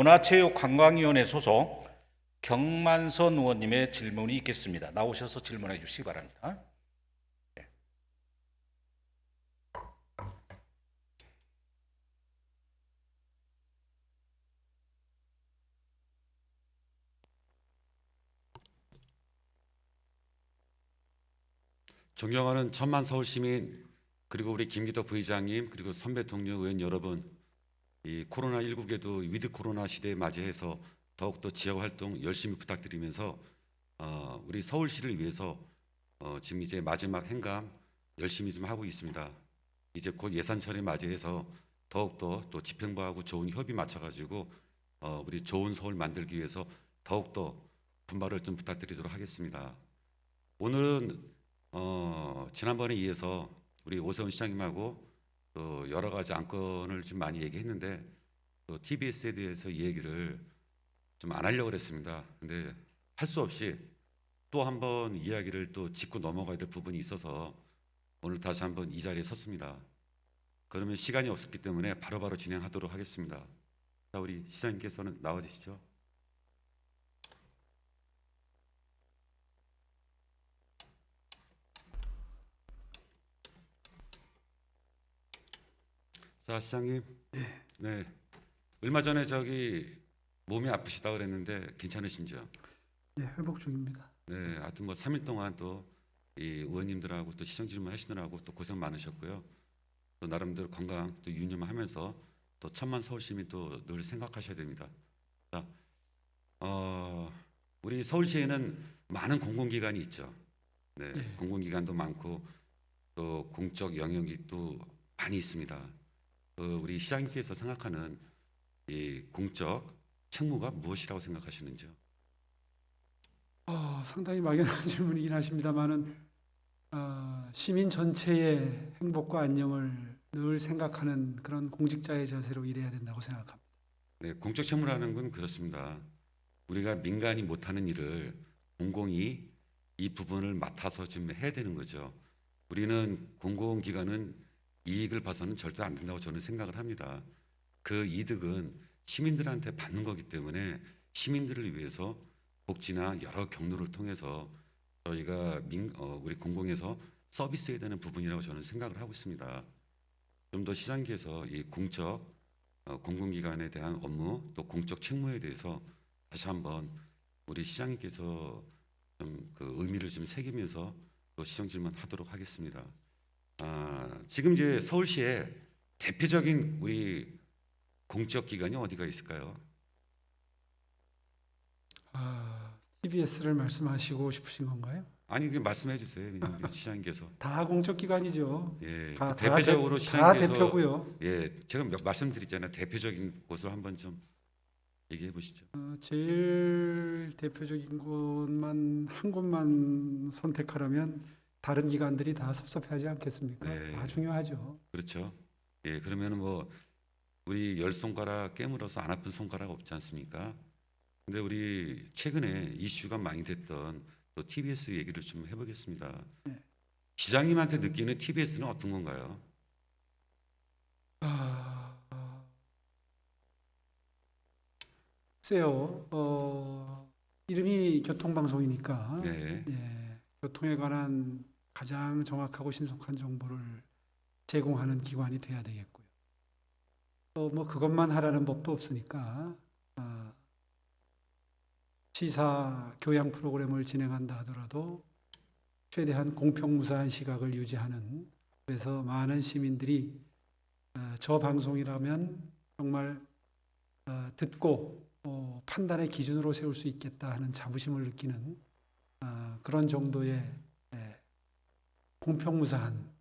문화체육관광위원회 소속 경만선 의원님의 질문이 있겠습니다. 나오셔서 질문해 주시기 바랍니다. 존경하는 천만 서울시민, 그리고 우리 김기덕 부의장님, 그리고 선배 동료 의원 여러분, 이 코로나19께도 위드 코로나 시대에 맞이해서 더욱더 지역 활동 열심히 부탁드리면서 우리 서울시를 위해서 지금 이제 마지막 행감 열심히 좀 하고 있습니다. 이제 곧 예산철에 맞이해서 더욱더 또 집행부하고 좋은 협의 맞춰가지고 우리 좋은 서울 만들기 위해서 더욱더 분발을 좀 부탁드리도록 하겠습니다. 오늘은 지난번에 이어서 우리 오세훈 시장님하고 또 여러 가지 안건을 좀 많이 얘기했는데 또 TBS에 대해서 이 얘기를 좀 안 하려고 그랬습니다. 근데 할 수 없이 또 한번 이야기를 또 짚고 넘어가야 될 부분이 있어서 오늘 다시 한번 이 자리에 섰습니다. 그러면 시간이 없었기 때문에 바로바로 진행하도록 하겠습니다. 자, 우리 시장님께서는 나와주시죠. 자, 시장님. 네. 얼마 전에 몸이 아프시다 그랬는데 괜찮으신지요? 네, 회복 중입니다. 네, 하여튼 뭐 3일 동안 또 이 의원님들하고 또 시정 질문 하시느라고 또 고생 많으셨고요. 또 나름대로 건강 또 유념하면서 또 천만 서울 시민 또 늘 생각하셔야 됩니다. 자, 우리 서울시에는 많은 공공기관이 있죠. 네, 공공기관도 많고 또 공적 영역이 많이 있습니다. 우리 시장님께서 생각하는 이 공적 책무가 무엇이라고 생각하시는지요? 상당히 막연한 질문이긴 하십니다만은 시민 전체의 행복과 안녕을 늘 생각하는 그런 공직자의 자세로 일해야 된다고 생각합니다. 네, 공적 책무라는 건 그렇습니다. 우리가 민간이 못하는 일을 공공이 이 부분을 맡아서 좀 해야 되는 거죠. 우리는 공공기관은 이익을 봐서는 절대 안 된다고 저는 생각을 합니다. 그 이득은 시민들한테 받는 거기 때문에 시민들을 위해서 복지나 여러 경로를 통해서 저희가 우리 공공에서 서비스해야 되는 부분이라고 저는 생각을 하고 있습니다. 좀 더 시장께서 이 공적 공공기관에 대한 업무 또 공적 책무에 대해서 다시 한번 우리 시장님께서 좀 그 의미를 좀 새기면서 또 시정 질문하도록 하겠습니다. 지금 이제 서울시에 대표적인 우리 공적 기관이 어디가 있을까요? TBS를 말씀하시고 싶으신 건가요? 아니, 그냥 말씀해 주세요. 그냥 우리 시장님께서. 다 공적 기관이죠. 예, 다 대표적으로 다 시장님께서 대표고요. 예, 제가 말씀드렸잖아요. 대표적인 곳을 한번 좀 얘기해 보시죠. 제일 대표적인 곳만 한 곳만 선택하라면 다른 기관들이 다 섭섭해하지 않겠습니까? 네. 다 중요하죠. 그렇죠. 예, 그러면은 뭐 우리 열 손가락 깨물어서 안 아픈 손가락 없지 않습니까? 근데 우리 최근에 이슈가 많이 됐던 또 TBS 얘기를 좀 해보겠습니다. 네. 시장님한테 느끼는 TBS는 어떤 건가요? 글쎄요. 이름이 교통방송이니까 네. 교통에 관한 가장 정확하고 신속한 정보를 제공하는 기관이 돼야 되겠고요. 또 뭐 그것만 하라는 법도 없으니까 시사 교양 프로그램을 진행한다 하더라도 최대한 공평무사한 시각을 유지하는, 그래서 많은 시민들이 저 방송이라면 정말 듣고 판단의 기준으로 세울 수 있겠다 하는 자부심을 느끼는 그런 정도의 공평무사한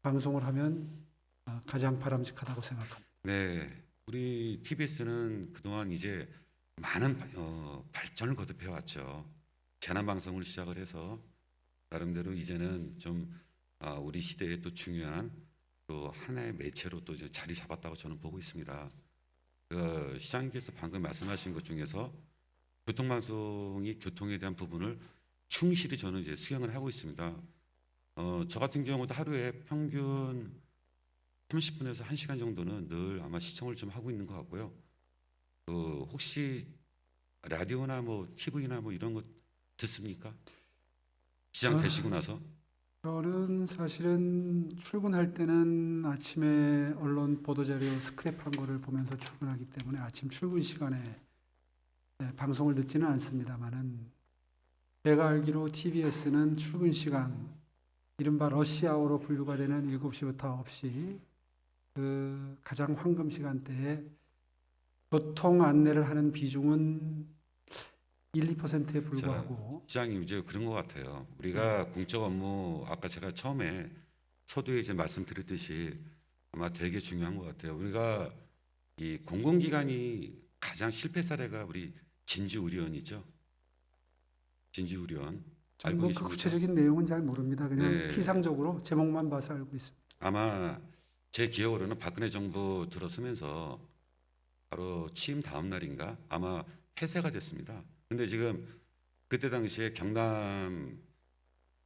방송을 하면 가장 바람직하다고 생각합니다. 네, 우리 TBS는 그동안 이제 많은 발전을 거듭해 왔죠. 재난 방송을 시작을 해서 나름대로 이제는 좀 우리 시대에 또 중요한 또 하나의 매체로 또 이제 자리 잡았다고 저는 보고 있습니다. 시장님께서 방금 말씀하신 것 중에서 교통방송이 교통에 대한 부분을 충실히 저는 이제 수행을 하고 있습니다. 저 같은 경우도 하루에 평균 30분에서 1시간 정도는 늘 아마 시청을 좀 하고 있는 것 같고요. 혹시 라디오나 뭐 TV나 뭐 이런 거 듣습니까? 시장 되시고 나서? 저는 사실은 출근할 때는 아침에 언론 보도자료 스크랩한 거를 보면서 출근하기 때문에 아침 출근 시간에 방송을 듣지는 않습니다만은 제가 알기로 TBS는 출근 시간 이른바 러시아워로 분류가 되는 7시부터 9시 그 가장 황금 시간대에 교통 안내를 하는 비중은 1~2%에 불과하고 시장님 이제 그런 것 같아요. 우리가 공적 업무 아까 제가 처음에 서두에 이제 말씀드렸듯이 아마 되게 중요한 것 같아요. 우리가 이 공공기관이 가장 실패 사례가 우리 진주의료원이죠. 진주의료원 저는 알고 뭐 계십니까? 구체적인 내용은 잘 모릅니다. 그냥 네. 피상적으로 제목만 봐서 알고 있습니다. 아마 제 기억으로는 박근혜 정부 들어서면서 바로 취임 다음 날인가 아마 폐쇄가 됐습니다. 근데 지금 그때 당시에 경남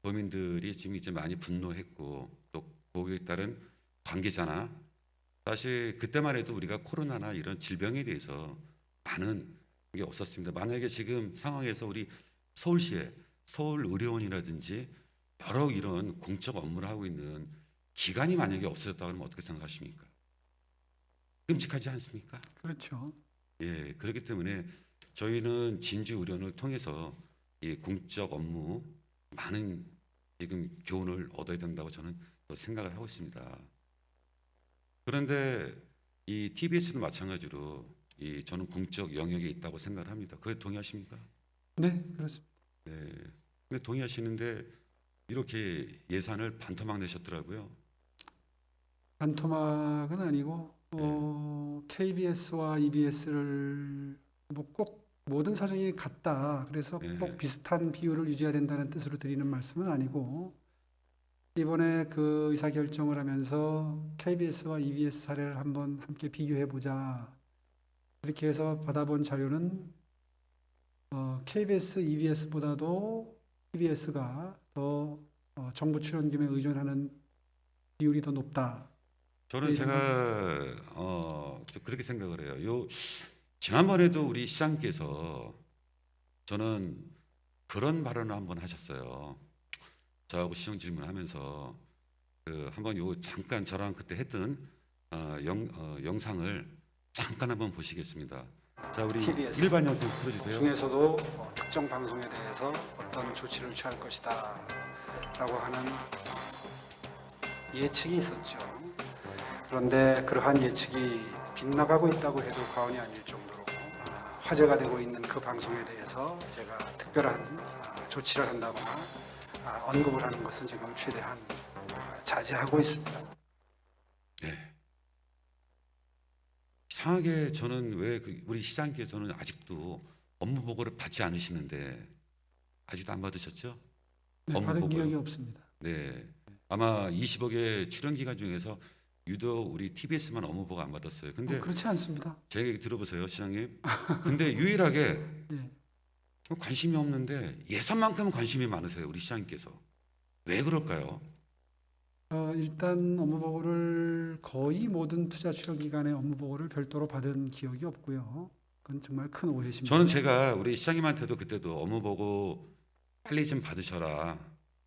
도민들이 지금 이제 많이 분노했고 또 거기에 따른 관계자나 사실 그때만 해도 우리가 코로나나 이런 질병에 대해서 많은 게 없었습니다. 만약에 지금 상황에서 우리 서울시에 서울의료원이라든지 여러 이런 공적 업무를 하고 있는 기관이 만약에 없어졌다 그러면 어떻게 생각하십니까? 끔찍하지 않습니까? 그렇죠. 예, 그렇기 때문에 저희는 진주의료원을 통해서 이 공적 업무 많은 지금 교훈을 얻어야 된다고 저는 또 생각을 하고 있습니다. 그런데 이 TBS도 마찬가지로 이 저는 공적 영역에 있다고 생각을 합니다. 그에 동의하십니까? 네, 그렇습니다. 네. 근데 동의하시는데 이렇게 예산을 반토막 내셨더라고요. 반토막은 아니고 KBS와 EBS를 뭐 꼭 모든 사정이 같다. 그래서 네. 꼭 비슷한 비율을 유지해야 된다는 뜻으로 드리는 말씀은 아니고 이번에 그 의사 결정을 하면서 KBS와 EBS 사례를 한번 함께 비교해 보자. 이렇게 해서 받아본 자료는 KBS, EBS보다도 TBS가 더 정부 출연금에 의존하는 비율이 더 높다. 저는 네, 제가 좀 그렇게 생각을 해요. 지난번에도 우리 시장께서 저는 그런 발언을 한번 하셨어요. 저하고 시정 질문하면서 한번 잠깐 저랑 그때 했던 영상을 잠깐 한번 보시겠습니다. 자, 우리 TBS. 일반 영상 틀어주세요. 중에서도 특정 방송에 대해서 어떤 조치를 취할 것이다 라고 하는 예측이 있었죠. 그런데 그러한 예측이 빗나가고 있다고 해도 과언이 아닐 정도로 화제가 되고 있는 그 방송에 대해서 제가 특별한 조치를 한다거나 언급을 하는 것은 지금 최대한 자제하고 있습니다. 네. 이상하게 저는 왜 우리 시장께서는 아직도 업무 보고를 받지 않으시는데 아직도 안 받으셨죠? 네, 업무 받은 보고요? 기억이 없습니다. 네. 아마 20억의 출연 기간 중에서 유독 우리 TBS만 업무 보고 안 받았어요. 근데 그렇지 않습니다. 제 얘기 들어보세요, 시장님. 근데 유일하게 네. 관심이 없는데 예산만큼은 관심이 많으세요, 우리 시장님께서. 왜 그럴까요? 일단 업무 보고를 거의 모든 투자 출연 기관의 업무 보고를 별도로 받은 기억이 없고요. 그건 정말 큰 오해십니다. 저는 제가 우리 시장님한테도 그때도 업무 보고 빨리 좀 받으셔라.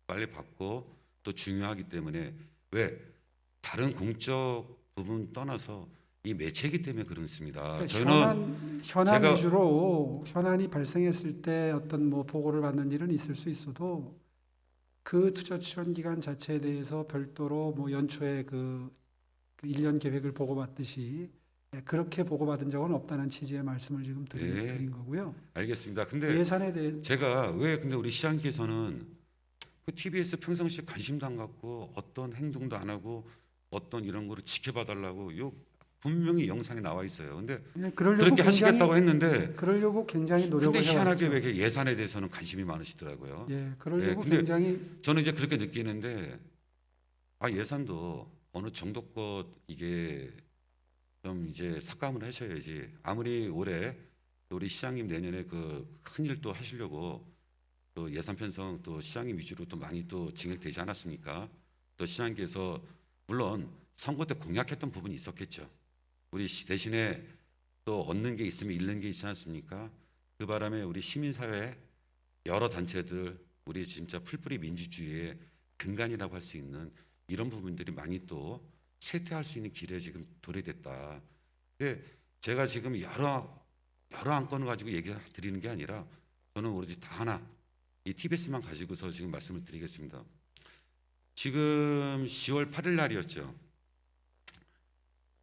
빨리 받고 또 중요하기 때문에 왜 다른 공적 부분 떠나서 이 매체이기 때문에 그렇습니다. 저희는 현안 제가- 위주로 현안이 발생했을 때 어떤 뭐 보고를 받는 일은 있을 수 있어도 그 투자 출연 기간 자체에 대해서 별도로 뭐 연초에 그 1년 계획을 보고받듯이 그렇게 보고받은 적은 없다는 취지의 말씀을 지금 드린 거고요. 알겠습니다. 근데 예산에 대해 제가 왜 근데 우리 시장님께서는 그 TBS 평상시에 관심도 안 갖고 어떤 행동도 안 하고 어떤 이런 거를 지켜봐 달라고 분명히 영상에 나와 있어요. 근데 그렇게 하시겠다고 했는데 그러려고 굉장히 노력을 근데 희한하게 해왔죠. 왜 예산에 대해서는 관심이 많으시더라고요. 그러려고 근데 굉장히 저는 이제 그렇게 느끼는데 예산도 어느 정도껏 이게 좀 이제 삭감을 하셔야지. 아무리 올해 우리 시장님 내년에 그 큰일 또 하시려고 또 예산 편성 또 시장님 위주로 또 많이 또 진행되지 않았습니까? 또 시장님께서 물론 선거 때 공약했던 부분이 있었겠죠. 우리 대신에 또 얻는 게 있으면 잃는 게 있지 않습니까? 그 바람에 우리 시민사회 여러 단체들 우리 진짜 풀뿌리 민주주의의 근간이라고 할 수 있는 이런 부분들이 많이 또 쇠퇴할 수 있는 길에 지금 도래됐다. 근데 제가 지금 여러 안건을 가지고 얘기 드리는 게 아니라 저는 오로지 다 하나 이 TBS만 가지고서 지금 말씀을 드리겠습니다. 지금 10월 8일 날이었죠.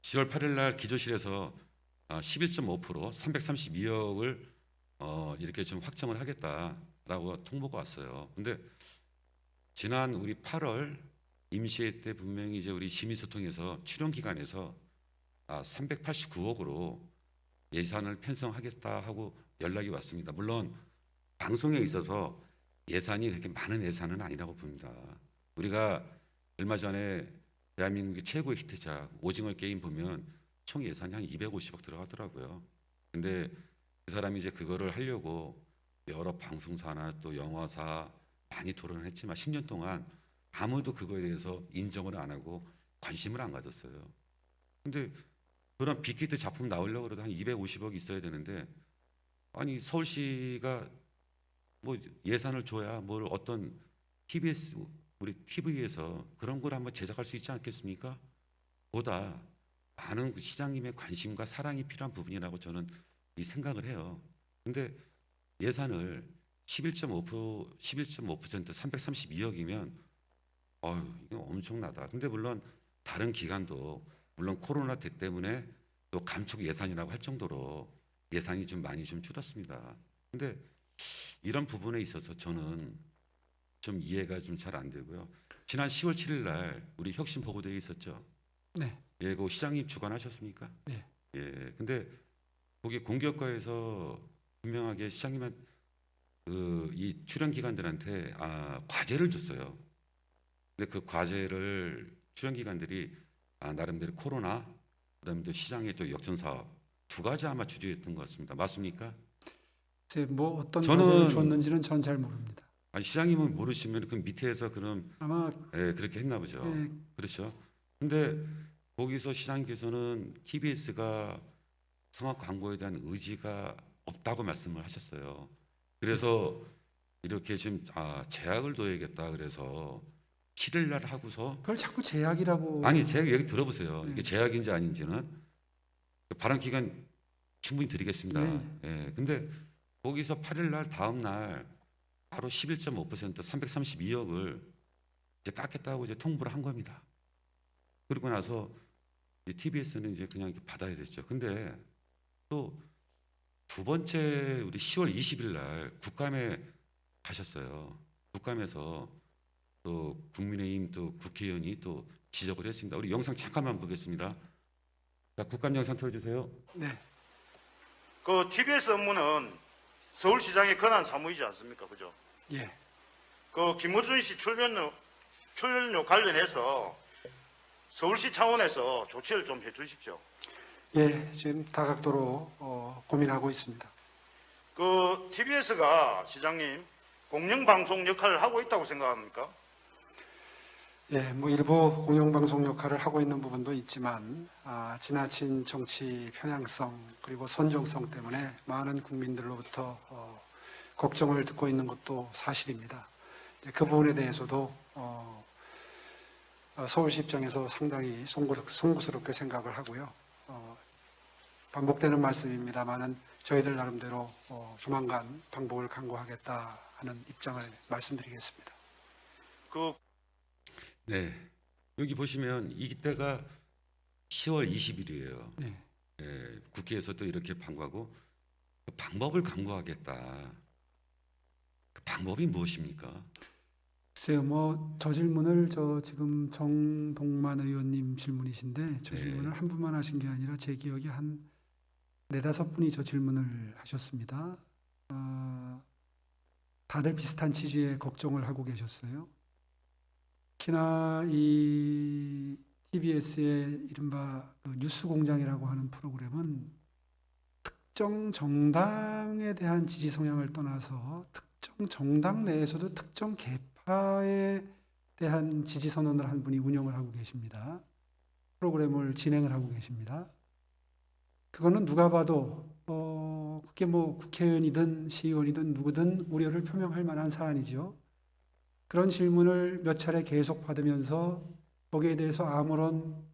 10월 8일 날 기조실에서 11.5% 332억을 이렇게 좀 확정을 하겠다라고 통보가 왔어요. 근데 지난 우리 8월 임시회 때 분명히 이제 우리 시민소통에서 출연기관에서 389억으로 예산을 편성하겠다 하고 연락이 왔습니다. 물론 방송에 있어서 예산이 그렇게 많은 예산은 아니라고 봅니다. 우리가 얼마 전에 대한민국의 최고의 히트작 오징어 게임 보면 총 예산이 한 250억 들어가더라고요. 근데 그 사람이 이제 그거를 하려고 여러 방송사나 또 영화사 많이 토론을 했지만 10년 동안 아무도 그거에 대해서 인정을 안 하고 관심을 안 가졌어요. 근데 그런 빅히트 작품 나오려고 그래도 한 250억 있어야 되는데 아니 서울시가 뭐 예산을 줘야 뭘 어떤 TBS 우리 TV에서 그런 걸 한번 제작할 수 있지 않겠습니까? 보다 많은 시장님의 관심과 사랑이 필요한 부분이라고 저는 이 생각을 해요. 근데 예산을 11.5% 332억이면 이게 엄청나다. 근데 물론 다른 기관도 물론 코로나 때 때문에 또 감축 예산이라고 할 정도로 예산이 좀 많이 좀 줄었습니다. 근데 이런 부분에 있어서 저는 좀 이해가 좀 잘 안 되고요. 지난 10월 7일 날 우리 혁신 보고대회 있었죠. 네. 예, 그 시장님 주관하셨습니까? 네. 예. 근데 거기 공개업과에서 분명하게 시장님한 이 출연 기관들한테 과제를 줬어요. 근데 그 과제를 출연 기관들이 나름대로 코로나 그다음에 또 시장의 또 역전 사업 두 가지 아마 주제였던 것 같습니다. 맞습니까? 제 뭐 어떤 저는- 과제를 줬는지는 전 잘 모릅니다. 아니 시장님은 모르시면 그 밑에서 그럼 아마 그렇게 했나 보죠. 예, 그렇죠. 근데 거기서 시장님께서는 TBS가 상업 광고에 대한 의지가 없다고 말씀을 하셨어요. 그래서 이렇게 지금 제약을 둬야겠다 그래서 7일 날 하고서 그걸 자꾸 제약이라고. 아니 제가 얘기 들어보세요. 네. 이게 제약인지 아닌지는 발언 기간 충분히 드리겠습니다. 네. 예. 근데 거기서 8일 날 다음 날 바로 11.5% 332억을 이제 깎겠다고 이제 통보를 한 겁니다. 그리고 나서 TBS는 이제 그냥 이렇게 받아야 됐죠. 근데 또 두 번째 우리 10월 20일 날 국감에 가셨어요. 국감에서 또 국민의힘 또 국회의원이 또 지적을 했습니다. 우리 영상 잠깐만 보겠습니다. 자, 국감 영상 틀어주세요. 네. 그 TBS 업무는 서울시장의 권한 사무이지 않습니까? 그죠? 예. 그 김어준 씨 출연료 관련해서 서울시 차원에서 조치를 좀 해주십시오. 예, 지금 다각도로 고민하고 있습니다. 그 TBS가 시장님 공영방송 역할을 하고 있다고 생각합니까? 예, 뭐 일부 공영방송 역할을 하고 있는 부분도 있지만 지나친 정치 편향성 그리고 선정성 때문에 많은 국민들로부터 걱정을 듣고 있는 것도 사실입니다. 이제 그 부분에 대해서도 서울시 입장에서 상당히 송구스럽게 생각을 하고요. 반복되는 말씀입니다만은 저희들 나름대로 조만간 방법을 강구하겠다 하는 입장을 말씀드리겠습니다. 그 네, 여기 보시면 이때가 10월 20일이에요. 네. 예, 국회에서 또 이렇게 방구하고 그 방법을 강구하겠다. 그 방법이 무엇입니까? 글쎄요, 뭐 저 질문을 지금 정동만 의원님 질문이신데 저 네. 질문을 한 분만 하신 게 아니라 제 기억에 한 4-5분이 저 질문을 하셨습니다. 다들 비슷한 취지의 걱정을 하고 계셨어요. 특히나 이 TBS의 이른바 그 뉴스공장이라고 하는 프로그램은 특정 정당에 대한 지지 성향을 떠나서 특정 정당 내에서도 특정 계파에 대한 지지 선언을 한 분이 운영을 하고 계십니다. 프로그램을 진행을 하고 계십니다. 그거는 누가 봐도 그게 뭐 국회의원이든 시의원이든 누구든 우려를 표명할 만한 사안이죠. 그런 질문을 몇 차례 계속 받으면서 거기에 대해서 아무런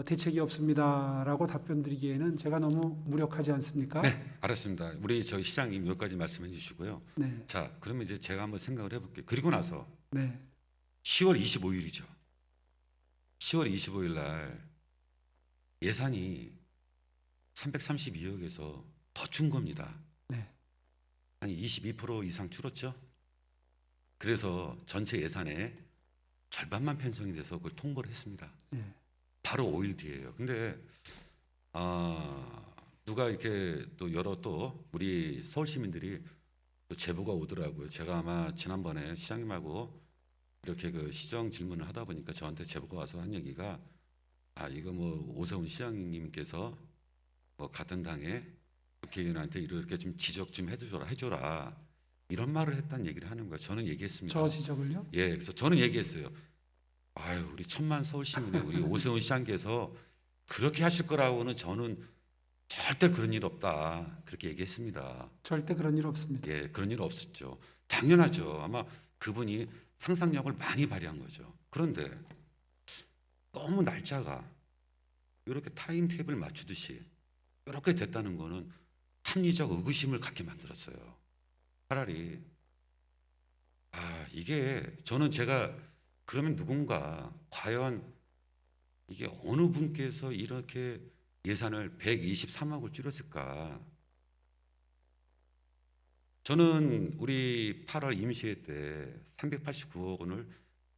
대책이 없습니다라고 답변 드리기에는 제가 너무 무력하지 않습니까? 네, 알았습니다. 우리 저희 시장님 몇 가지 말씀해 주시고요. 네, 자, 그러면 이제 제가 한번 생각을 해볼게요. 그리고 나서 네, 10월 25일이죠. 10월 25일 날 예산이 332억에서 더 준 겁니다. 네, 한 22% 이상 줄었죠. 그래서 전체 예산의 절반만 편성이 돼서 그걸 통보를 했습니다. 네. 바로 5일 뒤에요. 근데 누가 이렇게 또 여러 또 우리 서울 시민들이 또 제보가 오더라고요. 제가 아마 지난번에 시장님하고 이렇게 그 시정 질문을 하다 보니까 저한테 제보가 와서 한 얘기가 이거 뭐 오세훈 시장님께서 뭐 같은 당의 국회의원한테 이렇게 좀 지적 좀 해줘라 이런 말을 했다는 얘기를 하는 거예요. 저는 얘기했습니다. 저 지적을요? 예, 그래서 저는 얘기했어요. 아유, 우리 천만 서울 시민의 우리 오세훈 시장께서 그렇게 하실 거라고는 저는 절대 그런 일 없다 그렇게 얘기했습니다. 절대 그런 일 없습니다. 예, 그런 일 없었죠. 당연하죠. 아마 그분이 상상력을 많이 발휘한 거죠. 그런데 너무 날짜가 이렇게 타임테이블 맞추듯이 이렇게 됐다는 거는 합리적 의구심을 갖게 만들었어요. 차라리 이게 저는 제가 그러면 누군가 과연 이게 어느 분께서 이렇게 예산을 123억을 줄였을까? 저는 우리 8월 임시회 때 389억 원을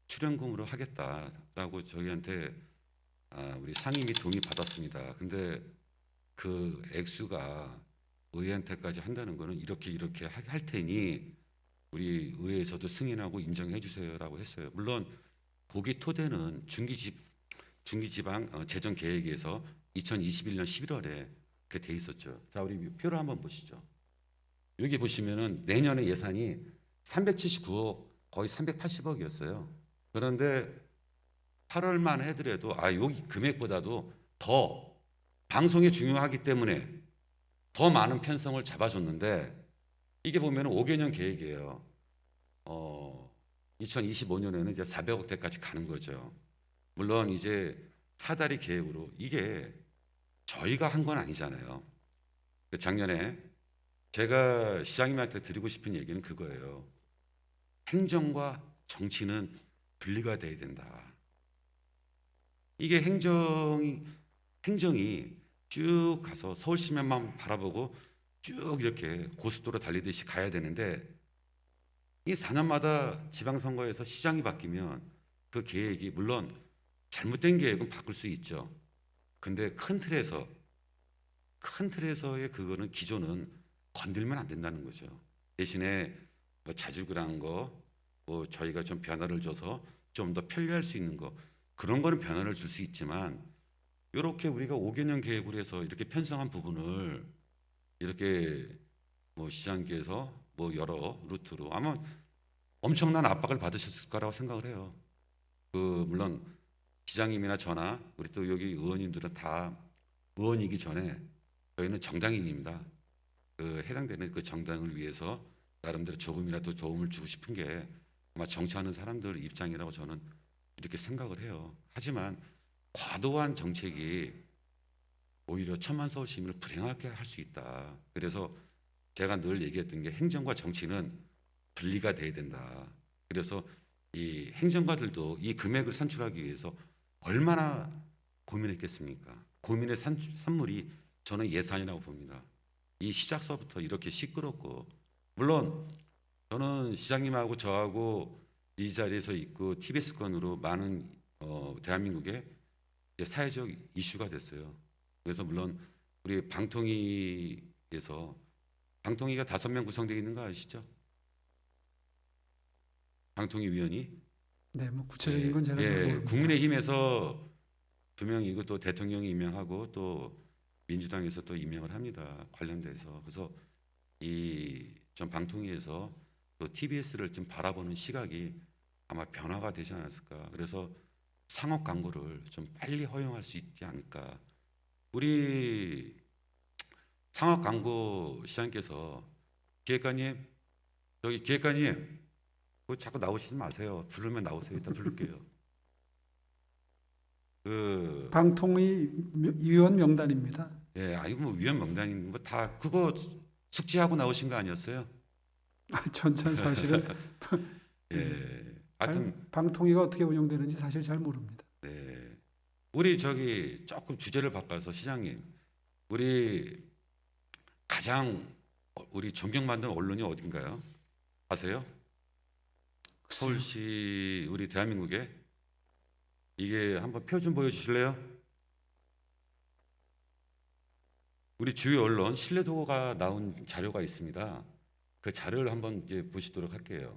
출연금으로 하겠다라고 저희한테 우리 상임위 동의 받았습니다. 근데 그 액수가 의회한테까지 한다는 거는 이렇게 할 테니 우리 의회에서도 승인하고 인정해 주세요라고 했어요. 물론 거기 토대는 중기지방 재정 계획에서 2021년 11월에 그게 돼 있었죠. 자, 우리 표를 한번 보시죠. 여기 보시면은 내년에 예산이 379억 거의 380억이었어요. 그런데 8월만 해더라도 여기 금액보다도 더 방송이 중요하기 때문에 더 많은 편성을 잡아줬는데 이게 보면은 5개년 계획이에요. 2025년에는 이제 400억대까지 가는 거죠. 물론 이제 사다리 계획으로 이게 저희가 한 건 아니잖아요. 작년에 제가 시장님한테 드리고 싶은 얘기는 그거예요. 행정과 정치는 분리가 돼야 된다. 이게 행정이 쭉 가서 서울 시민만 바라보고 쭉 이렇게 고속도로 달리듯이 가야 되는데 이 4년마다 지방선거에서 시장이 바뀌면 그 계획이 물론 잘못된 계획은 바꿀 수 있죠. 근데 큰 틀에서의 그거는 기존은 건들면 안 된다는 거죠. 대신에 뭐 자주그런 거, 뭐 저희가 좀 변화를 줘서 좀 더 편리할 수 있는 거 그런 거는 변화를 줄 수 있지만 이렇게 우리가 5개년 계획으로 해서 이렇게 편성한 부분을 이렇게 뭐 시장께서 뭐 여러 루트로 아마 엄청난 압박을 받으셨을 거라고 생각을 해요. 물론 시장님이나 저나 우리 또 여기 의원님들은 다 의원이기 전에 저희는 정당인입니다. 해당되는 그 정당을 위해서 나름대로 조금이라도 도움을 주고 싶은 게 아마 정치하는 사람들 입장이라고 저는 이렇게 생각을 해요. 하지만 과도한 정책이 오히려 천만 서울 시민을 불행하게 할 수 있다. 그래서 제가 늘 얘기했던 게 행정과 정치는 분리가 돼야 된다. 그래서 이 행정가들도 이 금액을 산출하기 위해서 얼마나 고민했겠습니까? 고민의 산물이 저는 예산이라고 봅니다. 이 시작서부터 이렇게 시끄럽고 물론 저는 시장님하고 저하고 이 자리에서 있고 TBS 건으로 많은 대한민국의 사회적 이슈가 됐어요. 그래서 물론 우리 방통위에서 방통위가 5명 구성되어 있는 거 아시죠? 방통위 위원이 네, 뭐 구체적인 건 제가 잘 모릅니다. 국민의힘에서 2명이고 또 대통령이 임명하고 또 민주당에서 또 임명을 합니다. 관련돼서 그래서 이 좀 방통위에서 또 TBS를 좀 바라보는 시각이 아마 변화가 되지 않았을까. 그래서 상업 광고를 좀 빨리 허용할 수 있지 않을까. 우리 상업 광고 시장께서 기획관님, 저기 기획관님, 뭐 자꾸 나오시지 마세요. 부르면 나오세요. 이따 부를게요. 그 방통위 위원 명단입니다. 예, 아이고 뭐 위원 명단인 뭐 다 그거 숙지하고 나오신 거 아니었어요? 전 사실은 예. 하여튼 방통위가 어떻게 운영되는지 사실 잘 모릅니다. 네. 우리 저기 조금 주제를 바꿔서 시장님, 우리 가장 우리 존경받는 언론이 어딘가요? 아세요? 서울시 우리 대한민국에 이게 한번 표 좀 보여주실래요? 우리 주요 언론 신뢰도가 나온 자료가 있습니다. 그 자료를 한번 이제 보시도록 할게요.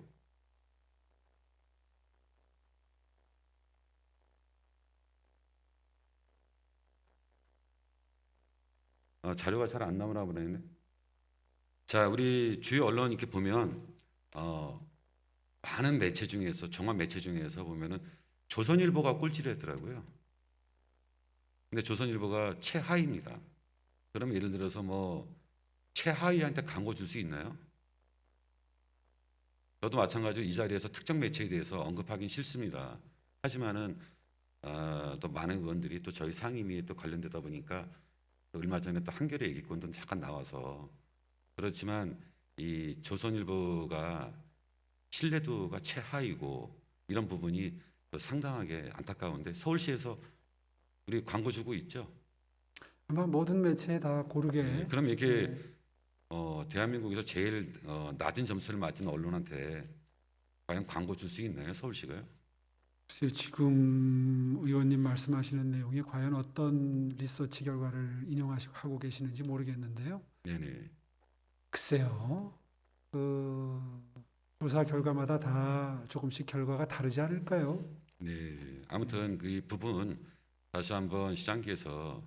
자료가 잘 안 나오나 보네. 자, 우리 주요 언론 이렇게 보면 많은 매체 중에서 종합 매체 중에서 보면은 조선일보가 꼴찌를 했더라고요. 근데 조선일보가 최하위입니다. 그러면 예를 들어서 뭐 최하위한테 광고 줄 수 있나요? 저도 마찬가지로 이 자리에서 특정 매체에 대해서 언급하긴 싫습니다. 하지만은 또 많은 의원들이 또 저희 상임위에 또 관련되다 보니까 또 얼마 전에 또 한겨레 얘기권도 잠깐 나와서 그렇지만 이 조선일보가 신뢰도가 최하위고 이런 부분이 또 상당하게 안타까운데 서울시에서 우리 광고 주고 있죠. 아마 모든 매체에 다 고르게. 네, 그럼 이게 네. 대한민국에서 제일 낮은 점수를 맞은 언론한테 과연 광고 줄 수 있나요, 서울시가요? 글쎄요, 지금 의원님 말씀하시는 내용이 과연 어떤 리서치 결과를 인용하고 계시는지 모르겠는데요. 네네. 글쎄요, 그 조사 결과마다 다 조금씩 결과가 다르지 않을까요? 네. 아무튼 그 부분 다시 한번 시장께서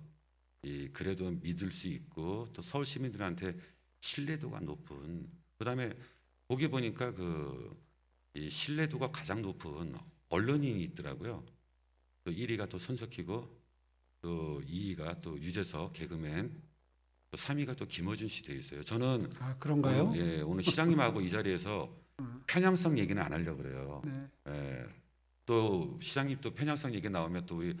그래도 믿을 수 있고 또 서울 시민들한테 신뢰도가 높은 그다음에 거기 보니까 이 신뢰도가 가장 높은 언론인이 있더라고요. 또 1위가 또 손석희고 또 2위가 또 유재석 개그맨 또 3위가 또 김어준 씨 돼 있어요. 저는 그런가요? 예, 오늘 시장님하고 이 자리에서 편향성 얘기는 안 하려고 그래요. 네. 예, 또 시장님 또 편향성 얘기 나오면 또 우리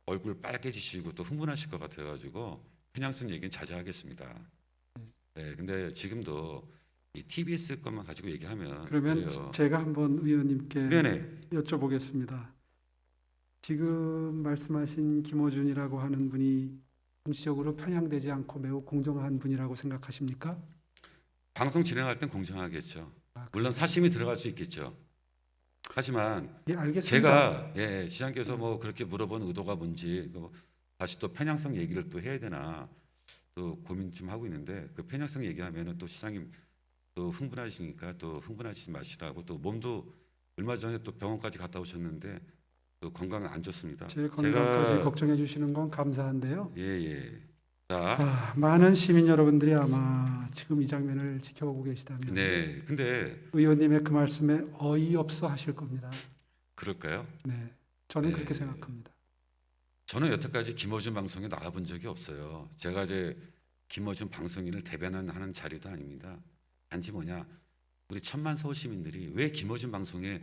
얼굴 빨개지시고 또 흥분하실 것 같아가지고 편향성 얘기는 자제하겠습니다. 네, 근데 지금도 이 TBS 것만 가지고 얘기하면 그러면 그래요. 제가 한번 의원님께 네네. 여쭤보겠습니다. 지금 말씀하신 김어준이라고 하는 분이 정치적으로 편향되지 않고 매우 공정한 분이라고 생각하십니까? 방송 진행할 땐 공정하겠죠. 아, 물론 사심이 들어갈 수 있겠죠. 하지만 예, 알겠습니다. 제가 시장께서 뭐 그렇게 물어본 의도가 뭔지 다시 또 편향성 얘기를 또 해야 되나 또 고민 좀 하고 있는데 그 편향성 얘기하면은 또 시장님 또 흥분하시니까 또 흥분하시지 마시라고 또 몸도 얼마 전에 또 병원까지 갔다 오셨는데 또 건강 안 좋습니다. 제 건강까지 걱정해 주시는 건 감사한데요. 예. 자, 많은 시민 여러분들이 아마 지금 이 장면을 지켜보고 계시다면 네. 근데 의원님의 그 말씀에 어이없어 하실 겁니다. 그럴까요? 네, 저는 네. 그렇게 생각합니다. 저는 여태까지 김어준 방송에 나가본 적이 없어요. 제가 이제 김어준 방송인을 대변하는 자리도 아닙니다. 단지 뭐냐, 우리 1,000만 서울 시민들이 왜 김어준 방송에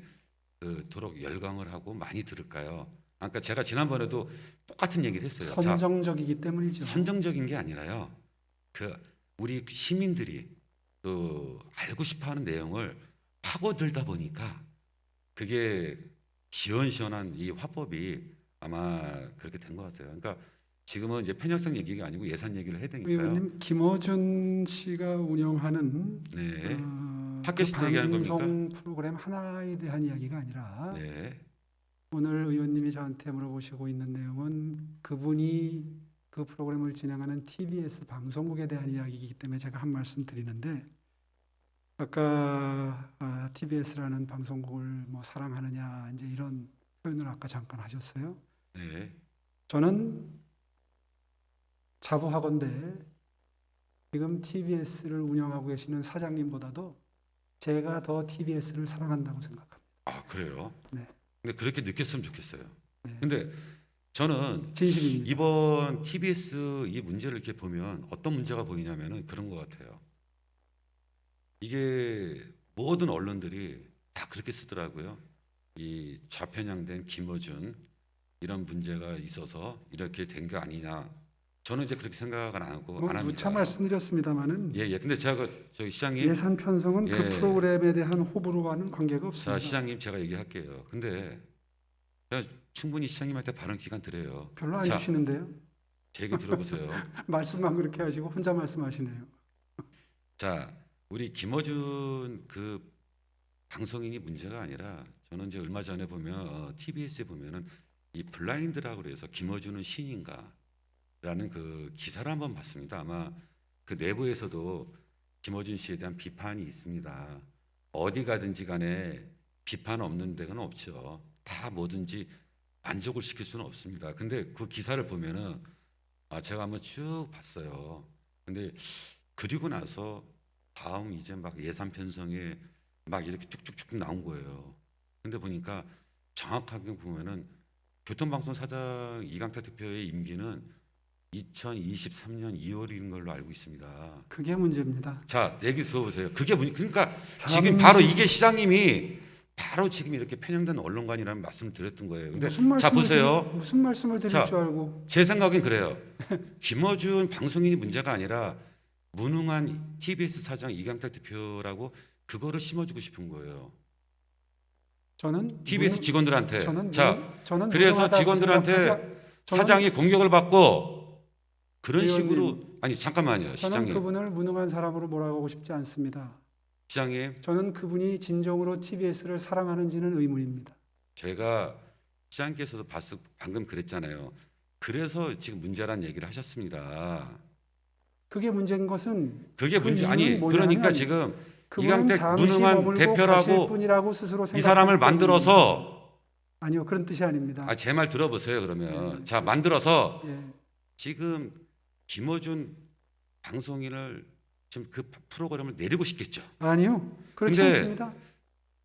그토록 열광을 하고 많이 들을까요? 그러니까 제가 지난번에도 똑같은 얘기를 했어요. 선정적이기 때문이죠. 선정적인 게 아니라요. 우리 시민들이 또 알고 싶어하는 내용을 파고들다 보니까 그게 시원시원한 이 화법이 아마 그렇게 된 것 같아요. 그러니까 지금은 이제 편향성 얘기가 아니고 예산 얘기를 해야 되니까요. 의원님, 김어준 씨가 운영하는 네. 그 팟캐스트 얘기하는 겁니까? 방송 프로그램 하나에 대한 이야기가 아니라 네. 오늘 의원님이 저한테 물어보시고 있는 내용은 그분이 그 프로그램을 진행하는 TBS 방송국에 대한 이야기이기 때문에 제가 한 말씀 드리는데 아까 TBS라는 방송국을 뭐 사랑하느냐 이제 이런 표현을 아까 잠깐 하셨어요. 네. 저는 자부하건대 지금 TBS를 운영하고 계시는 사장님보다도 제가 더 TBS를 사랑한다고 생각합니다. 아, 그래요? 네. 근데 그렇게 느꼈으면 좋겠어요. 네. 근데 저는 진실입니다. 이번 TBS 이 문제를 이렇게 보면 어떤 문제가 보이냐면은 그런 것 같아요. 이게 모든 언론들이 다 그렇게 쓰더라고요. 이 좌편향된 김어준 이런 문제가 있어서 이렇게 된 게 아니냐. 저는 이제 그렇게 생각을 안 하고 뭐 안 합니다. 누차 말씀드렸습니다마는 예. 근데 제가 저희 시장님, 예산 편성은 예. 그 프로그램에 대한 호불호와는 관계가 없습니다. 자 시장님 제가 얘기할게요. 근데 제가 충분히 시장님한테 발언 기간 드려요. 별로 안 자, 주시는데요. 제 얘기 들어보세요. 말씀만 그렇게 하시고 혼자 말씀하시네요. 자, 우리 김어준 그 방송인이 문제가 아니라 저는 이제 얼마 전에 보면 TBS에 보면은 이 블라인드라고 그래서 김어준은 신인가라는 그 기사를 한번 봤습니다. 아마 그 내부에서도 김어준 씨에 대한 비판이 있습니다. 어디 가든지 간에 비판 없는 데가 없죠. 다 뭐든지 만족을 시킬 수는 없습니다. 근데 그 기사를 보면은 제가 한번 쭉 봤어요. 근데 그리고 나서 다음 이제 막 예산 편성에 막 이렇게 쭉쭉쭉 나온 거예요. 근데 보니까 정확하게 보면은 교통방송사장 이강택 대표의 임기는 2023년 2월인 걸로 알고 있습니다. 그게 문제입니다. 자, 얘기 들어보세요. 그게 그러니까 잠시- 지금 바로 이게 시장님이 바로 지금 이렇게 편향된 언론관이라는 말씀을 드렸던 거예요. 근데 자 보세요. 무슨 말씀을 드릴 자, 줄 알고 제 생각엔 그래요. 김어준 방송인이 문제가 아니라 무능한 TBS 사장 이강택 대표라고 그거를 심어주고 싶은 거예요. 저는 TBS 직원들한테. 자, 저는 그래서 무능하다고 직원들한테 생각하지- 저는- 사장이 공격을 받고 그런 의원님, 식으로 아니 잠깐만요, 저는 시장님. 그분을 무능한 사람으로 몰아가고 싶지 않습니다. 시장님, 저는 그분이 진정으로 TBS를 사랑하는지는 의문입니다. 제가 시장님께서도 방금 그랬잖아요. 그래서 지금 문제란 얘기를 하셨습니다. 그게 문제인 것은 그게 그 문제 이유는 아니 뭐냐면 그러니까 지금 그분은 이강택 잠시 무능한 머물고 가실 대표라고 뿐이라고 스스로 이 생각하기 사람을 때문입니다. 만들어서 아니요, 그런 뜻이 아닙니다. 제 말 들어보세요. 그러면 네. 자 만들어서 예. 지금 김어준 방송인을 지금 그 프로그램을 내리고 싶겠죠. 아니요, 그렇지 근데 않습니다.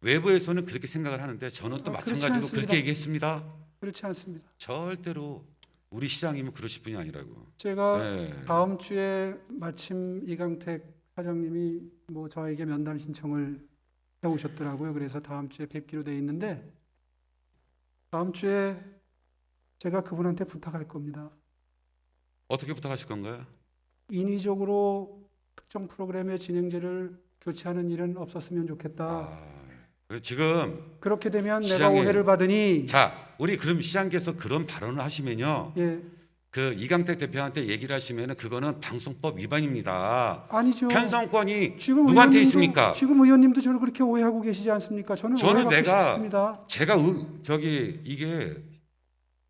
외부에서는 그렇게 생각을 하는데 저는 또 그렇지 마찬가지로 않습니다. 그렇게 얘기했습니다. 그렇지 않습니다. 절대로 우리 시장님은 그러실 분이 아니라고. 제가 네. 다음 주에 마침 이강택 사장님이 뭐 저에게 면담 신청을 해오셨더라고요. 그래서 다음 주에 뵙기로 돼 있는데 다음 주에 제가 그분한테 부탁할 겁니다. 어떻게 부탁하실 건가요? 인위적으로 특정 프로그램의 진행제를 교체하는 일은 없었으면 좋겠다. 지금 그렇게 되면 내가 시장에- 오해를 받으니 자 우리 그럼 시장께서 그런 발언을 하시면요. 예, 그 이강택 대표한테 얘기를 하시면은 그거는 방송법 위반입니다. 아니죠. 편성권이 지금 누구한테 의원님도- 있습니까? 지금 의원님도 저를 그렇게 오해하고 계시지 않습니까? 저는 저는 오해받고 내가 싶습니다. 제가 이게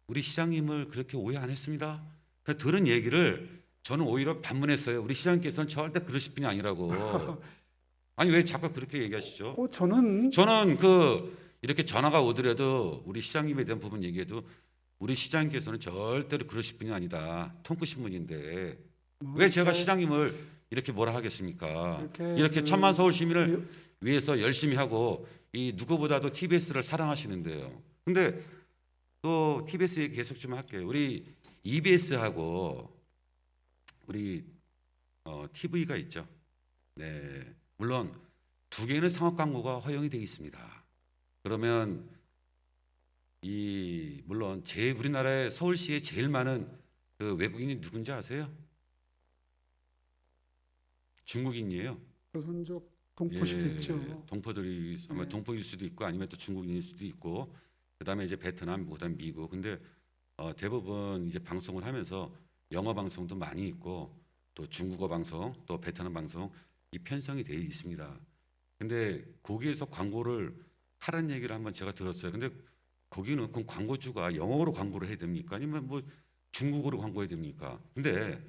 우리 시장님을 그렇게 오해 안 했습니다. 그 들은 얘기를 저는 오히려 반문했어요. 우리 시장께서는 절대 그러실 분이 아니라고. 아니 왜 자꾸 그렇게 얘기하시죠? 저는 저는 이렇게 전화가 오더라도 우리 시장님에 대한 부분 얘기해도 우리 시장님께서는 절대로 그러실 분이 아니다. 통크신 분인데 뭐 왜 제가 이렇게- 시장님을 이렇게 뭐라 하겠습니까? 이렇게 이렇게 그- 천만 서울 시민을 위해서 열심히 하고 이 누구보다도 TBS를 사랑하시는데요. 근데 또 TBS 얘기 계속 좀 할게요. 우리 EBS하고 우리 TV가 있죠. 네, 물론 두 개는 상업 광고가 허용이 되어 있습니다. 그러면 물론 우리나라의 서울시에 제일 많은 그 외국인이 누군지 아세요? 중국인이에요. 조선족 동포시겠죠. 예, 동포들이 아마 네. 동포일 수도 있고 아니면 또 중국인일 수도 있고 그다음에 이제 베트남, 그다음 미국. 근데 대부분 이제 방송을 하면서 영어 방송도 많이 있고 또 중국어 방송, 또 베트남 방송 이 편성이 되어 있습니다. 근데 거기에서 광고를 하라는 얘기를 한번 제가 들었어요. 근데 거기는 그 광고주가 영어로 광고를 해야 됩니까? 아니면 뭐 중국어로 광고해야 됩니까? 근데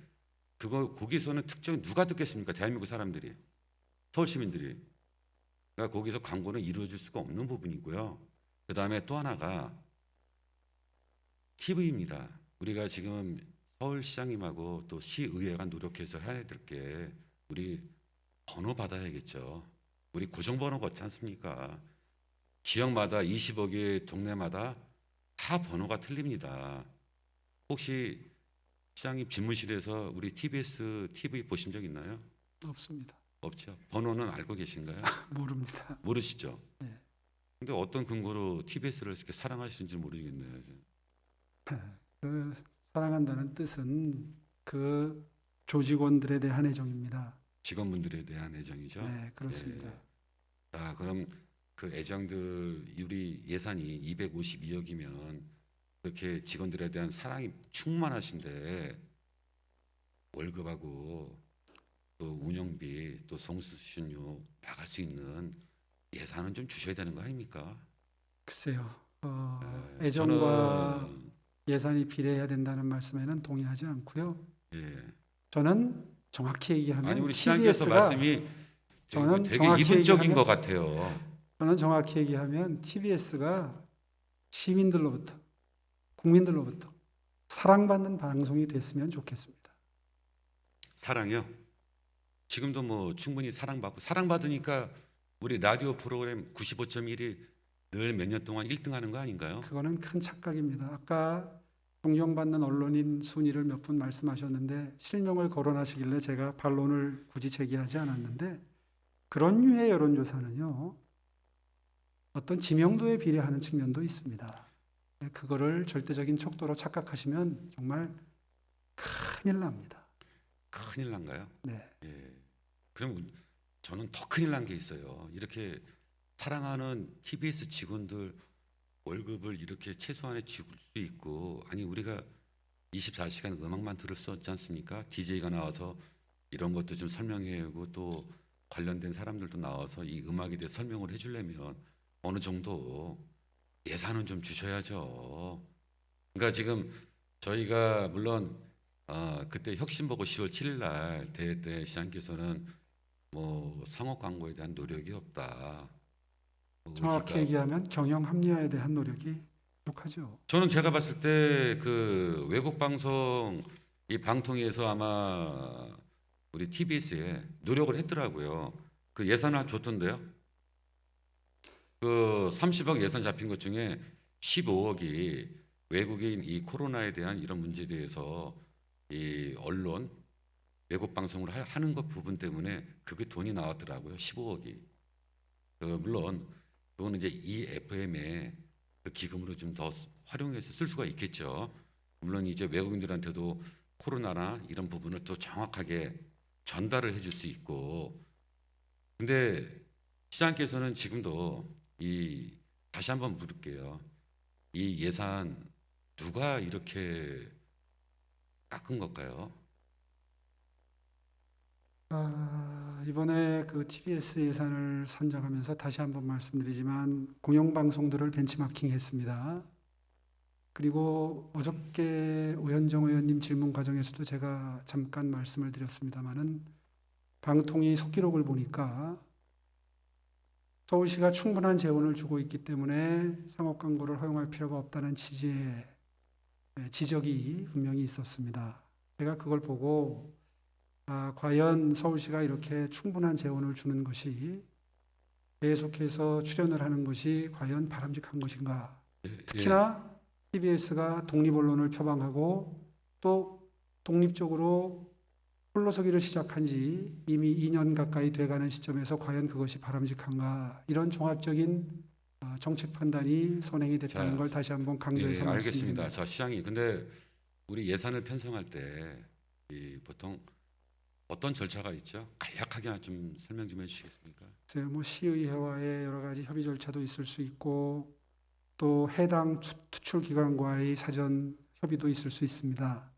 거기서는 특정 누가 듣겠습니까? 대한민국 사람들이, 서울 시민들이. 그러니까 거기서 광고는 이루어질 수가 없는 부분이고요. 그 다음에 또 하나가 TV입니다. 우리가 지금 서울시장님하고 또 시의회가 노력해서 해야 될 게 우리 번호 받아야겠죠. 우리 고정번호가 없지 않습니까? 지역마다 20여 개 동네마다 다 번호가 틀립니다. 혹시 시장님 집무실에서 우리 TBS TV 보신 적 있나요? 없습니다. 없죠. 번호는 알고 계신가요? 모릅니다. 모르시죠? 네. 근데 어떤 근거로 TBS를 이렇게 사랑하시는지 모르겠네요. 그 사랑한다는 뜻은 그 조직원들에 대한 애정입니다. 직원분들에 대한 애정이죠. 네, 그렇습니다. 예. 자, 그럼 그 애정들 우리 예산이 252억이면 그렇게 직원들에 대한 사랑이 충만하신데 월급하고 또 운영비 또 송수신료 나갈 수 있는 예산은 좀 주셔야 되는 거 아닙니까? 글쎄요. 예, 애정과 예산이 비례해야 된다는 말씀에는 동의하지 않고요. 예. 저는 정확히 얘기하면 아니 우리 시장님께서 TBS가 말씀이 저는 되게 정확히 이분적인 얘기하면- 것 같아요. 저는 정확히 얘기하면 TBS가 시민들로부터 국민들로부터 사랑받는 방송이 됐으면 좋겠습니다. 사랑이요? 지금도 뭐 충분히 사랑받으니까 우리 라디오 프로그램 95.1이 늘 몇 년 동안 1등하는 거 아닌가요? 그거는 큰 착각입니다. 아까 존경받는 언론인 순위를 몇 분 말씀하셨는데 실명을 거론하시길래 제가 반론을 굳이 제기하지 않았는데 그런 류의 여론조사는요. 어떤 지명도에 비례하는 측면도 있습니다. 그거를 절대적인 척도로 착각하시면 정말 큰일 납니다. 큰일 난가요? 네. 예. 그럼 저는 더 큰일 난 게 있어요. 이렇게 사랑하는 TBS 직원들 월급을 이렇게 최소한에 줄 수 있고 아니 우리가 24시간 음악만 들을 수 없지 않습니까? DJ가 나와서 이런 것도 좀 설명해주고 또 관련된 사람들도 나와서 이 음악에 대해 설명을 해주려면 어느 정도 예산은 좀 주셔야죠. 그러니까 지금 저희가 물론 그때 혁신보고 10월 7일 날 대회 때 시장께서는 뭐 상업 광고에 대한 노력이 없다. 뭐 정확히 의지가- 얘기하면 경영 합리화에 대한 노력이 부족하죠. 저는 제가 봤을 때 그 외국 방송 이 방통위에서 아마 우리 TBS에 노력을 했더라고요. 그 예산을 줬던데요. 그 30억 예산 잡힌 것 중에 15억이 외국인 이 코로나에 대한 이런 문제에 대해서 이 언론 외국 방송을 하는 것 부분 때문에 그게 돈이 나왔더라고요. 15억이. 물론 그거는 이제 이 FM에 그 기금으로 좀 더 활용해서 쓸 수가 있겠죠. 물론 이제 외국인들한테도 코로나나 이런 부분을 또 정확하게 전달을 해줄 수 있고. 근데 시장께서는 지금도 이 다시 한번 물을게요. 이 예산 누가 이렇게 깎은 걸까요? 이번에 그 TBS 예산을 선정하면서 다시 한번 말씀드리지만 공영방송들을 벤치마킹했습니다. 그리고 어저께 오현정 의원님 질문 과정에서도 제가 잠깐 말씀을 드렸습니다마는 방통위 속기록을 보니까 서울시가 충분한 재원을 주고 있기 때문에 상업 광고를 허용할 필요가 없다는 취지의 지적이 분명히 있었습니다. 제가 그걸 보고 과연 서울시가 이렇게 충분한 재원을 주는 것이 계속해서 출연을 하는 것이 과연 바람직한 것인가? 특히나 TBS가 독립언론을 표방하고 또 독립적으로 홀로서기를 시작한 지 이미 2년 가까이 돼가는 시점에서 과연 그것이 바람직한가? 이런 종합적인 정책 판단이 선행이 됐다는 자, 걸 다시 한번 강조해서 예, 알겠습니다. 말씀드립니다. 자, 시장이 근데 우리 예산을 편성할 때 보통 어떤 절차가 있죠? 간략하게 좀 설명 좀 해주시겠습니까? 글쎄요, 뭐 시의회와의 여러 가지 협의 절차도 있을 수 있고 또 해당 투출 기관과의 사전 협의도 있을 수 있습니다.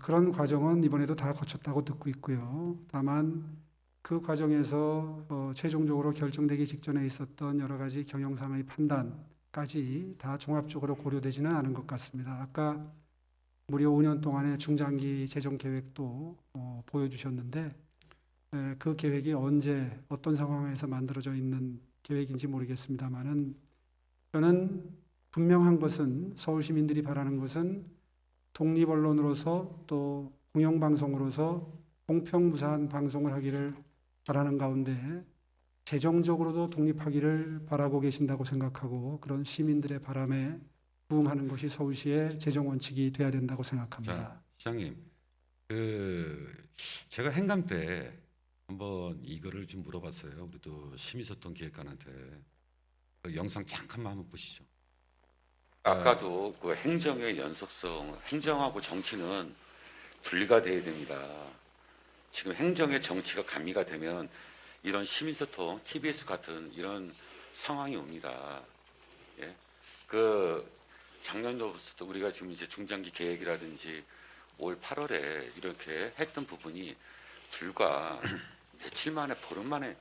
그런 과정은 이번에도 다 거쳤다고 듣고 있고요. 다만 그 과정에서 최종적으로 결정되기 직전에 있었던 여러 가지 경영상의 판단까지 다 종합적으로 고려되지는 않은 것 같습니다. 아까 무려 5년 동안의 중장기 재정 계획도 보여주셨는데 그 계획이 언제 어떤 상황에서 만들어져 있는 계획인지 모르겠습니다만은 저는 분명한 것은 서울 시민들이 바라는 것은 독립언론으로서 또 공영방송으로서 공평무사한 방송을 하기를 바라는 가운데 재정적으로도 독립하기를 바라고 계신다고 생각하고 그런 시민들의 바람에 부응하는 것이 서울시의 재정 원칙이 돼야 된다고 생각합니다. 자, 시장님, 제가 행감 때 한번 이거를 좀 물어봤어요. 우리도 시민소통 기획관한테 그 영상 잠깐만 한번 보시죠. 아까도 그 행정의 연속성, 행정하고 정치는 분리가 돼야 됩니다. 지금 행정의 정치가 가미가 되면 이런 시민소통, TBS 같은 이런 상황이 옵니다. 예? 그 작년도부터 우리가 지금 이제 중장기 계획이라든지 올 8월에 이렇게 했던 부분이 불과 며칠 만에, 보름 만에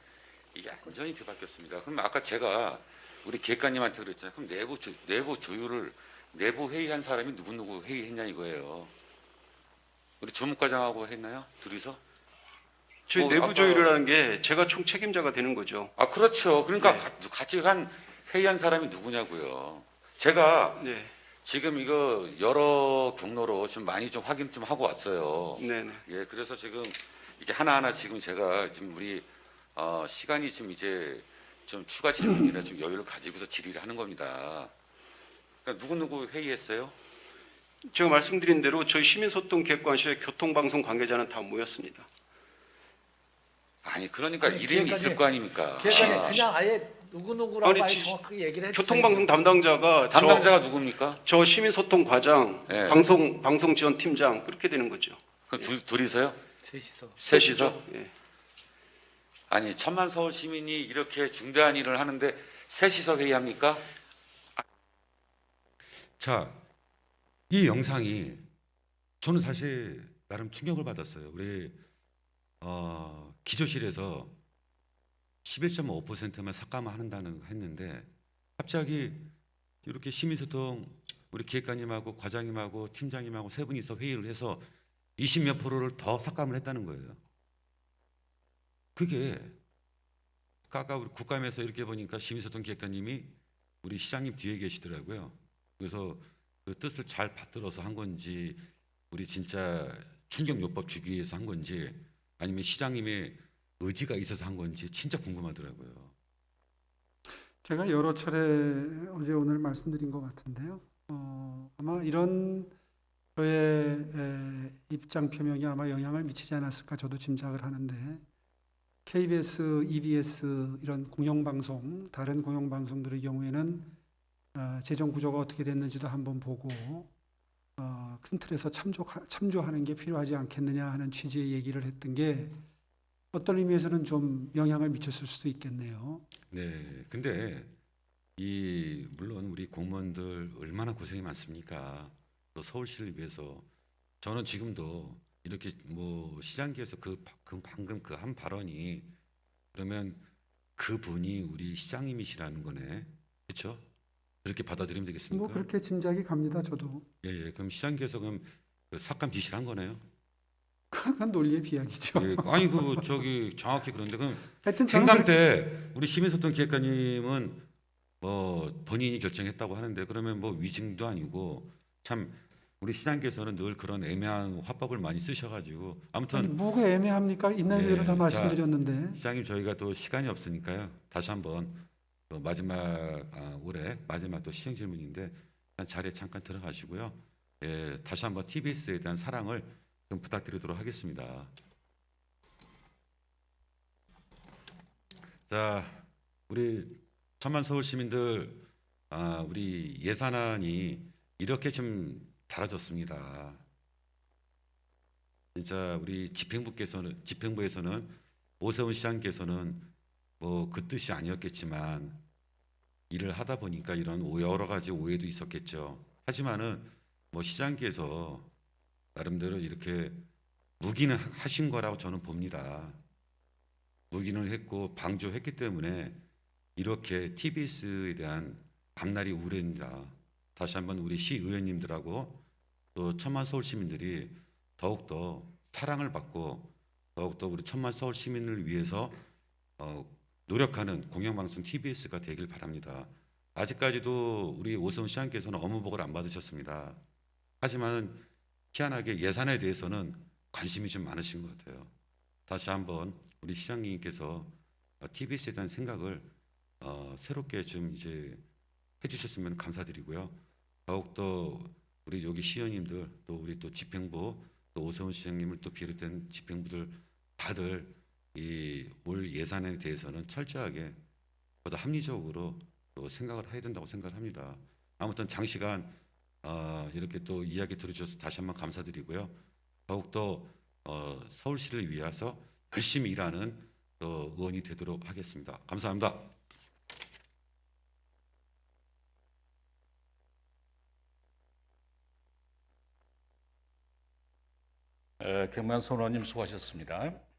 이게 완전히 뒤바뀌었습니다. 그럼 아까 제가 우리 기획관님한테 그랬잖아요. 그럼 내부 조율을, 내부 회의한 사람이 누구 회의했냐 이거예요. 우리 주무과장하고 했나요? 둘이서? 저희 내부 조율이라는 게 제가 총 책임자가 되는 거죠. 아, 그렇죠. 그러니까 네. 같이 회의한 사람이 누구냐고요. 제가 네, 지금 이거 여러 경로로 좀 많이 좀 확인 좀 하고 왔어요. 네, 네. 예, 그래서 지금 이게 하나하나 지금 제가 지금 우리 시간이 좀 이제 좀 추가 질문이라 좀 여유를 가지고서 질의를 하는 겁니다. 그러니까 누구 회의했어요? 제가 말씀드린 대로 저희 시민소통기획관실에 교통방송 관계자는 다 모였습니다. 아니, 그러니까 아니, 이름이 있을 거 아닙니까? 기획관이 그냥 아예 누구누구라고 아니, 아예 정확하게 얘기를 해주세요. 교통방송 담당자가 담당자가 누굽니까? 저 시민소통과장, 네. 방송지원팀장 그렇게 되는 거죠. 그 둘이서요? 셋이서. 셋이서? 예. 아니, 천만 서울 시민이 이렇게 중대한 일을 하는데 셋이서 회의합니까? 자, 이 영상이 저는 사실 나름 충격을 받았어요. 우리 기조실에서 11.5%만 삭감한다는 했는데 갑자기 이렇게 시민소통 우리 기획관님하고 과장님하고 팀장님하고 세 분이서 회의를 해서 20몇 %를 더 삭감을 했다는 거예요. 그게 아까 우리 국감에서 이렇게 보니까 시민소통 기획관님이 우리 시장님 뒤에 계시더라고요. 그래서 그 뜻을 잘 받들어서 한 건지 우리 진짜 충격요법 주기 위해서 한 건지 아니면 시장님의 의지가 있어서 한 건지 진짜 궁금하더라고요. 제가 여러 차례 어제 오늘 말씀드린 것 같은데요. 아마 이런 저의 입장 표명이 아마 영향을 미치지 않았을까 저도 짐작을 하는데 KBS, EBS 이런 공영방송, 다른 공영방송들의 경우에는 재정 구조가 어떻게 됐는지도 한번 보고 큰 틀에서 참조하는 게 필요하지 않겠느냐 하는 취지의 얘기를 했던 게 어떤 의미에서는 좀 영향을 미쳤을 수도 있겠네요. 네, 근데 물론 우리 공무원들 얼마나 고생이 많습니까? 또 서울시를 위해서 저는 지금도 이렇게 뭐 시장기에서 방금 그 한 발언이 그러면 그 분이 우리 시장님이시라는 거네, 그렇죠? 그렇게 받아들이면 되겠습니까? 뭐 그렇게 짐작이 갑니다. 저도. 예, 그럼 시장기에서 그럼 그 삭감 지시를 한 거네요. 그건 논리의 비약이죠. 예, 아니 저기 정확히 그런데 그럼 하여튼 저는 행감 때 우리 시민소통 기획관님은 뭐 본인이 결정했다고 하는데 그러면 뭐 위증도 아니고 참 우리 시장께서는 늘 그런 애매한 화법을 많이 쓰셔가지고 아니, 아무튼 뭐가 애매합니까? 있는 네, 대로 다 자, 말씀드렸는데. 시장님 저희가 또 시간이 없으니까요 다시 한번 또 마지막 올해 마지막 또 시행 질문인데 자리에 잠깐 들어가시고요. 예, 다시 한번 TBS에 대한 사랑을 좀 부탁드리도록 하겠습니다. 자, 우리 천만 서울 시민들, 우리 예산안이 이렇게 좀 달아졌습니다. 진짜 우리 집행부에서는 오세훈 시장께서는 뭐 그 뜻이 아니었겠지만 일을 하다 보니까 이런 여러 가지 오해도 있었겠죠. 하지만은 뭐 시장께서 나름대로 이렇게 묵인을 하신 거라고 저는 봅니다. 묵인을 했고 방조했기 때문에 이렇게 TBS에 대한 앞날이 우려입니다. 다시 한번 우리 시의원님들하고 또 천만 서울 시민들이 더욱더 사랑을 받고 더욱더 우리 천만 서울 시민을 위해서 노력하는 공영방송 TBS가 되길 바랍니다. 아직까지도 우리 오세훈 시장께서는 업무보고를 안 받으셨습니다. 하지만 희한하게 예산에 대해서는 관심이 좀 많으신 것 같아요. 다시 한번 우리 시장님께서 TBS에 대한 생각을 새롭게 좀 이제 해주셨으면 감사드리고요. 더욱더 우리 여기 시의원님들 또 우리 또 집행부 또 오세훈 시장님을 또 비롯된 집행부들 다들 이 올 예산에 대해서는 철저하게 보다 합리적으로 또 생각을 해야 된다고 생각합니다. 아무튼 장시간 이렇게 또 이야기 들어주셔서 다시 한번 감사드리고요. 더욱더 서울시를 위해서 열심히 일하는 또 의원이 되도록 하겠습니다. 감사합니다. 경만선 의원님 수고하셨습니다.